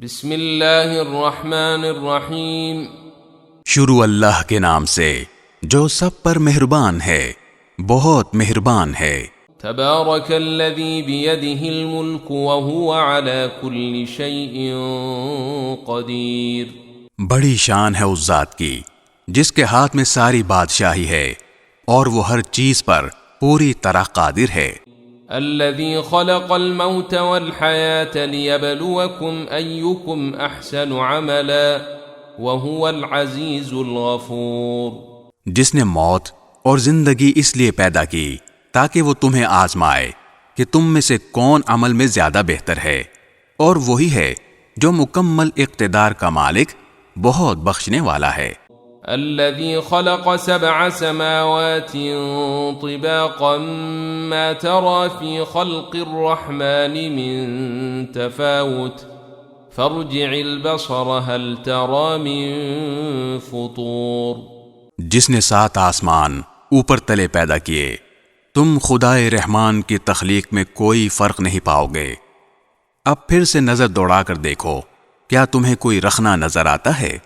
بسم اللہ الرحمن الرحیم۔ شروع اللہ کے نام سے جو سب پر مہربان ہے، بہت مہربان ہے۔ تبارک الذی بیدہ الملک وہو علی کل شیء قدیر۔ بڑی شان ہے اس ذات کی جس کے ہاتھ میں ساری بادشاہی ہے اور وہ ہر چیز پر پوری طرح قادر ہے۔ الذي خلق الموت والحياة ليبلوكم أيكم أحسن عملا وهو العزيز الغفور۔ جس نے موت اور زندگی اس لیے پیدا کی تاکہ وہ تمہیں آزمائے کہ تم میں سے کون عمل میں زیادہ بہتر ہے، اور وہی ہے جو مکمل اقتدار کا مالک، بہت بخشنے والا ہے۔ الذي خلق 7 سماوات طباقا ما ترى في خلق الرحمن من تفاوت فارجع البصر هل ترى من فطور۔ جس نے 7 آسمان اوپر تلے پیدا کیے، تم خدائے رحمان کی تخلیق میں کوئی فرق نہیں پاؤ گے۔ اب پھر سے نظر دوڑا کر دیکھو، کیا تمہیں کوئی رخنا نظر آتا ہے؟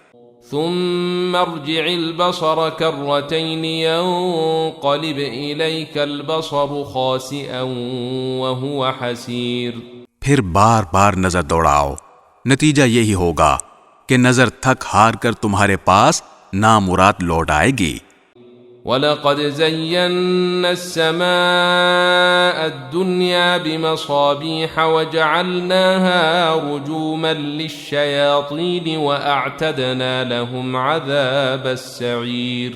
ثم ارجع البصر كرتين ينقلب إليك البصر خاسئا وهو حسير۔ پھر بار بار نظر دوڑاؤ، نتیجہ یہی ہوگا کہ نظر تھک ہار کر تمہارے پاس نامراد لوٹ آئے گی۔ وَلَقَدْ زَيَّنَّا السَّمَاءَ الدُّنْيَا بِمَصَابِيحَ وَجَعَلْنَاهَا رُجُومًا لِلشَّيَاطِينِ وَأَعْتَدْنَا لَهُمْ عَذَابَ السَّعِيرِ۔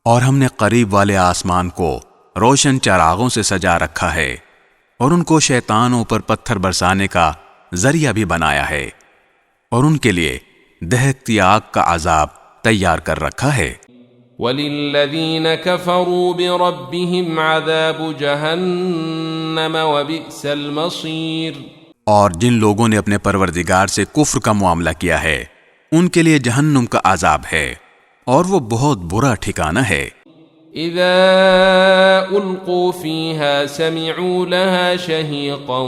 اور ہم نے قریب والے آسمان کو روشن چراغوں سے سجا رکھا ہے، اور ان کو شیطانوں پر پتھر برسانے کا ذریعہ بھی بنایا ہے، اور ان کے لیے دہکتی آگ کا عذاب تیار کر رکھا ہے۔ وَلِلَّذِينَ كَفَرُوا بِرَبِّهِمْ عَذَابُ جَهَنَّمَ وَبِئْسَ الْمَصِيرُ۔ اور جن لوگوں نے اپنے پروردگار سے کفر کا معاملہ کیا ہے، ان کے لیے جہنم کا عذاب ہے، اور وہ بہت برا ٹھکانہ ہے۔ اذا القوا فيها سمعوا لها شهيقا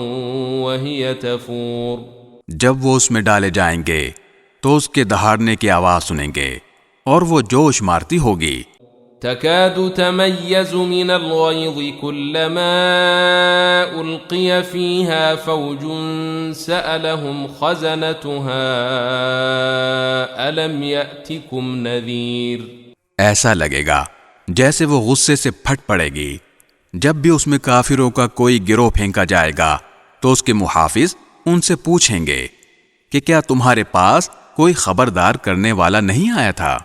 وهي تفور۔ جب وہ اس میں ڈالے جائیں گے تو اس کے دہاڑنے کی آواز سنیں گے، اور وہ جوش مارتی ہوگی۔ تكاد تميز من الغيظ كلما ألقي فيها فوج سألهم خزنتها ألم يأتكم نذير۔ ایسا لگے گا جیسے وہ غصے سے پھٹ پڑے گی۔ جب بھی اس میں کافروں کا کوئی گروہ پھینکا جائے گا تو اس کے محافظ ان سے پوچھیں گے کہ کیا تمہارے پاس کوئی خبردار کرنے والا نہیں آیا تھا؟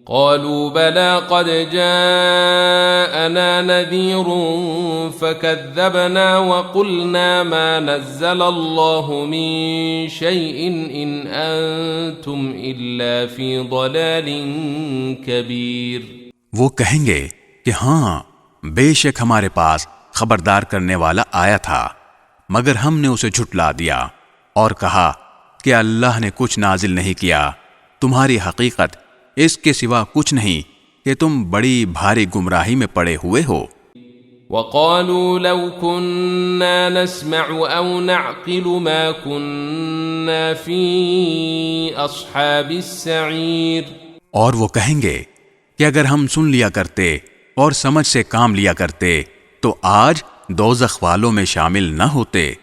قالوا بلى قد جاءنا نذير فكذبنا وقلنا ما نزل الله من شيء إن أنتم إلا في ضلال كبير۔ وہ کہیں گے کہ ہاں، بے شک ہمارے پاس خبردار کرنے والا آیا تھا، مگر ہم نے اسے جھٹلا دیا اور کہا کہ اللہ نے کچھ نازل نہیں کیا، تمہاری حقیقت اس کے سوا کچھ نہیں کہ تم بڑی بھاری گمراہی میں پڑے ہوئے ہو۔ وقالوا لو كنا نسمع او نعقل ما كنا في اصحاب السعير۔ اور وہ کہیں گے کہ اگر ہم سن لیا کرتے اور سمجھ سے کام لیا کرتے تو آج دوزخ والوں میں شامل نہ ہوتے۔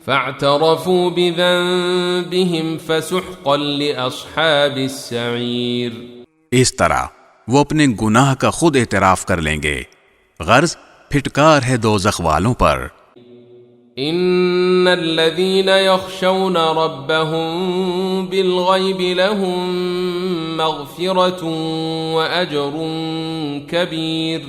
فاعترفوا بذنبهم فسحقا لأصحاب السعير۔ اس طرح وہ اپنے گناہ کا خود اعتراف کر لیں گے، غرض پھٹکار ہے دوزخ والوں پر۔ ان الذين يخشون ربهم بالغيب لهم مغفرة واجر كبير۔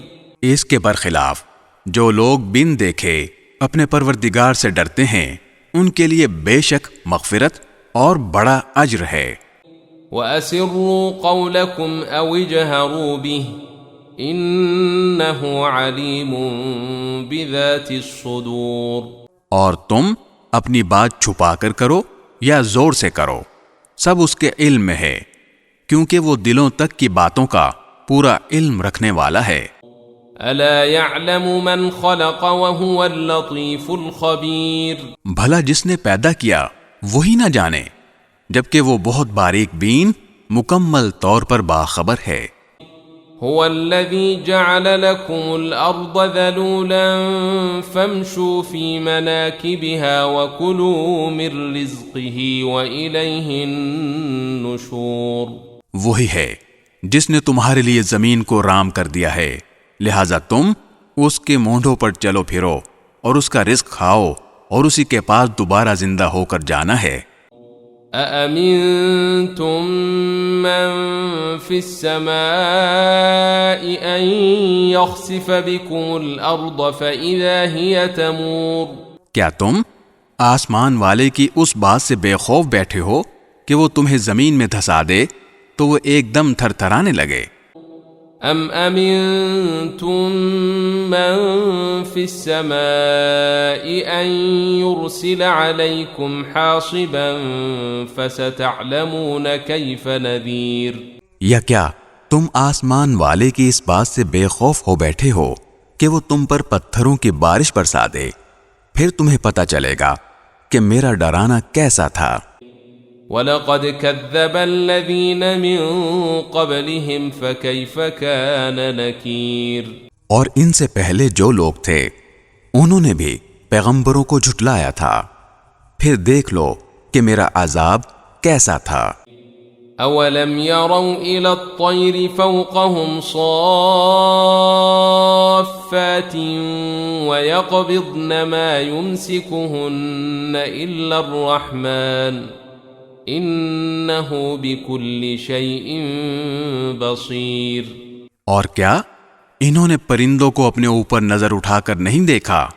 اس کے برخلاف جو لوگ بن دیکھے اپنے پروردگار سے ڈرتے ہیں، ان کے لیے بے شک مغفرت اور بڑا اجر ہے۔ وَأَسِرُّوا قَوْلَكُمْ أَوْ اجْهَرُوا بِهِ إِنَّهُ عَلِيمٌ بِذَاتِ الصُّدُورِ۔ اور تم اپنی بات چھپا کر کرو یا زور سے کرو، سب اس کے علم میں ہے، کیونکہ وہ دلوں تک کی باتوں کا پورا علم رکھنے والا ہے۔ أَلَا يَعْلَمُ مَنْ خَلَقَ وَهُوَ اللَّطِيفُ الْخَبِيرُ۔ بھلا جس نے پیدا کیا وہی نہ جانے، جبکہ وہ بہت باریک بین مکمل طور پر باخبر ہے۔ هو الذي جعل لكم الأرض ذلولا فامشوا في مناكبها وكلوا من رزقه وإليه النشور۔ وہی ہے جس نے تمہارے لیے زمین کو رام کر دیا ہے، لہذا تم اس کے مونڈوں پر چلو پھرو اور اس کا رزق کھاؤ اور اسی کے پاس دوبارہ زندہ ہو کر جانا ہے۔ أأمنتم من في السماء أن يخسف بكم الأرض فإذا هي تمور۔ کیا تم آسمان والے کی اس بات سے بے خوف بیٹھے ہو کہ وہ تمہیں زمین میں دھسا دے تو وہ ایک دم تھر تھرانے لگے؟ أم أمنتم من في السماء أن يرسل عليكم حاصبا فستعلمون كيف نذير۔ یا کیا تم آسمان والے کی اس بات سے بے خوف ہو بیٹھے ہو کہ وہ تم پر پتھروں کی بارش برسا دے؟ پھر تمہیں پتہ چلے گا کہ میرا ڈرانا کیسا تھا۔ وَلَقَدْ كَذَّبَ الَّذِينَ مِن قَبْلِهِمْ فَكَيْفَ كَانَ نَكِيرٌ۔ اور ان سے پہلے جو لوگ تھے انہوں نے بھی پیغمبروں کو جھٹلایا تھا، پھر دیکھ لو کہ میرا عذاب کیسا تھا۔ أَوَلَمْ يَرَوْا إِلَى الطَّيْرِ فَوْقَهُمْ صَافَّاتٍ وَيَقْبِضْنَ مَا يُمْسِكُهُنَّ إِلَّا الرَّحْمَنُ انہ بکل شیء بصیر۔ اور کیا انہوں نے پرندوں کو اپنے اوپر نظر اٹھا کر نہیں دیکھا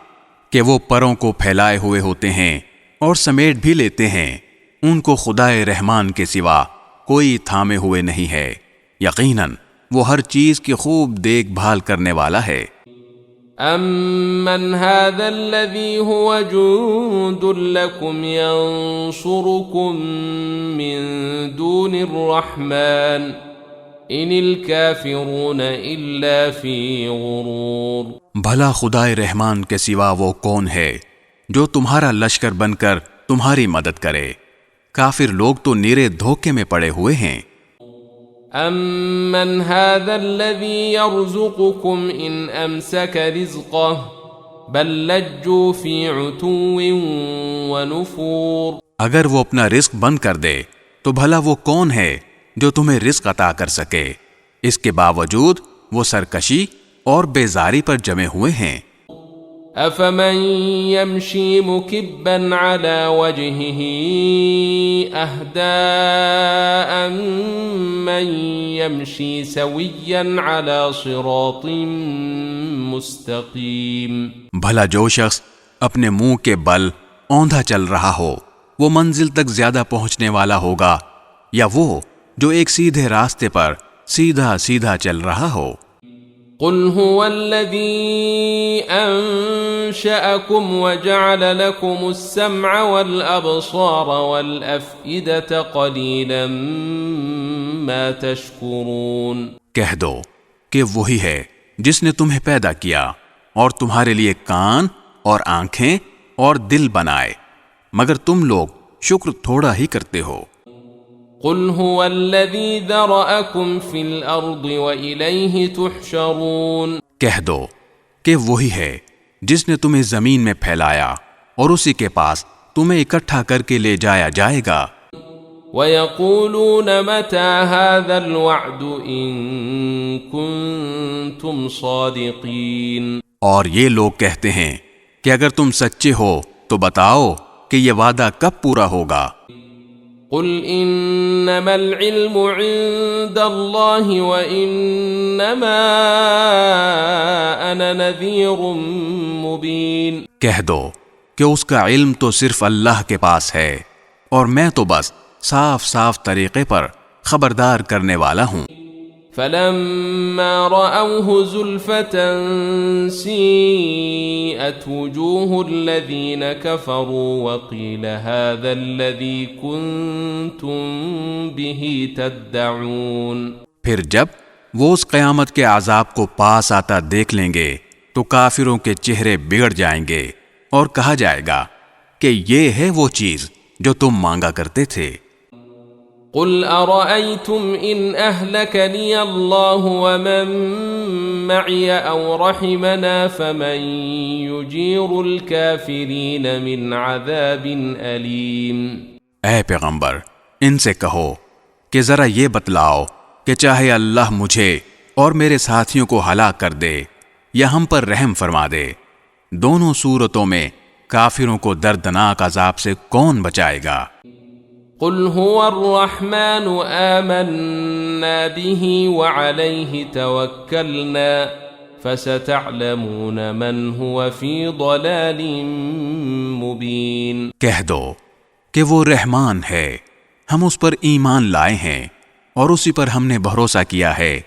کہ وہ پروں کو پھیلائے ہوئے ہوتے ہیں اور سمیٹ بھی لیتے ہیں؟ ان کو خدائے رحمان کے سوا کوئی تھامے ہوئے نہیں ہے، یقیناً وہ ہر چیز کی خوب دیکھ بھال کرنے والا ہے۔ أَمَّنْ هَذَا الَّذِي هُوَ جُندٌ لَكُمْ يَنصُرُكُم مِّن دُونِ الرَّحْمَنِ إِنِ الْكَافِرُونَ إِلَّا فِي غُرُورٍ۔ بھلا خدائے رحمان کے سوا وہ کون ہے جو تمہارا لشکر بن کر تمہاری مدد کرے؟ کافر لوگ تو نیرے دھوکے میں پڑے ہوئے ہیں۔ أَمَّنْ هَذَا الَّذِي يَرْزُقُكُمْ إِنْ أَمْسَكَ رِزْقَهُ بَلْ لَجُّوا فِي عُتُوٍّ وَنُفُورٍ۔ اگر وہ اپنا رزق بند کر دے تو بھلا وہ کون ہے جو تمہیں رزق عطا کر سکے؟ اس کے باوجود وہ سرکشی اور بیزاری پر جمے ہوئے ہیں۔ أَفَمَن يَمْشِي مُكِبًّا عَلَى وَجْهِهِ أَهْدَىٰ أَمَّن يَمْشِي سَوِيًّا عَلَى صِرَاطٍ مُسْتَقِيمٍ۔ بھلا جو شخص اپنے منہ کے بل اوندھا چل رہا ہو وہ منزل تک زیادہ پہنچنے والا ہوگا، یا وہ جو ایک سیدھے راستے پر سیدھا سیدھا چل رہا ہو؟ قل هو الذي أنشأكم وجعل لكم السمع والأبصار والأفئدة قليلا ما تشكرون۔ کہہ دو کہ وہی ہے جس نے تمہیں پیدا کیا اور تمہارے لیے کان اور آنکھیں اور دل بنائے، مگر تم لوگ شکر تھوڑا ہی کرتے ہو۔ قل هو الذي ذرأكم في الأرض وإليه تحشرون۔ کہہ دو کہ وہی ہے جس نے تمہیں زمین میں پھیلایا اور اسی کے پاس تمہیں اکٹھا کر کے لے جایا جائے گا۔ وَيَقُولُونَ مَتَى هَذَا الْوَعْدُ إِن كُنتُمْ صَادِقِينَ۔ اور یہ لوگ کہتے ہیں کہ اگر تم سچے ہو تو بتاؤ کہ یہ وعدہ کب پورا ہوگا۔ قل انما العلم عند الله وانما انا نذير مبين۔ کہہ دو کہ اس کا علم تو صرف اللہ کے پاس ہے اور میں تو بس صاف صاف طریقے پر خبردار کرنے والا ہوں۔ فلما رأوه زلفة سيئت وجوه الذين كفروا وقيل هذا الذي كنتم به تدعون۔ پھر جب وہ اس قیامت کے عذاب کو پاس آتا دیکھ لیں گے تو کافروں کے چہرے بگڑ جائیں گے اور کہا جائے گا کہ یہ ہے وہ چیز جو تم مانگا کرتے تھے۔ قل أرأيتم إن أهلكني الله ومن معي أو رحمنا فمن يجير الكافرين من عذاب أليم۔ اے پیغمبر ان سے کہو کہ ذرا یہ بتلاؤ کہ چاہے اللہ مجھے اور میرے ساتھیوں کو ہلاک کر دے یا ہم پر رحم فرما دے، دونوں صورتوں میں کافروں کو دردناک عذاب سے کون بچائے گا؟ قل هو الرحمن آمنا به وعليه توكلنا فستعلمون من هو في ضلال مبين۔ کہہ دو کہ وہ رحمان ہے، ہم اس پر ایمان لائے ہیں اور اسی پر ہم نے بھروسہ کیا ہے،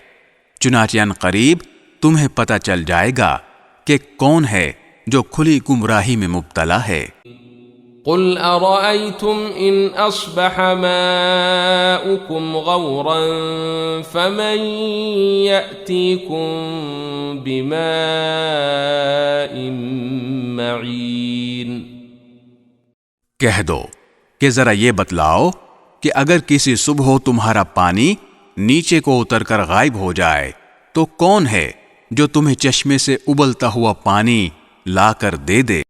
چنانچہ ان قریب تمہیں پتہ چل جائے گا کہ کون ہے جو کھلی گمراہی میں مبتلا ہے۔ قل أرأيتم إن أصبح ماؤكم غورا فمن يأتيكم بماء معين۔ کہہ دو کہ ذرا یہ بتلاؤ کہ اگر کسی صبح تمہارا پانی نیچے کو اتر کر غائب ہو جائے تو کون ہے جو تمہیں چشمے سے ابلتا ہوا پانی لا کر دے دے؟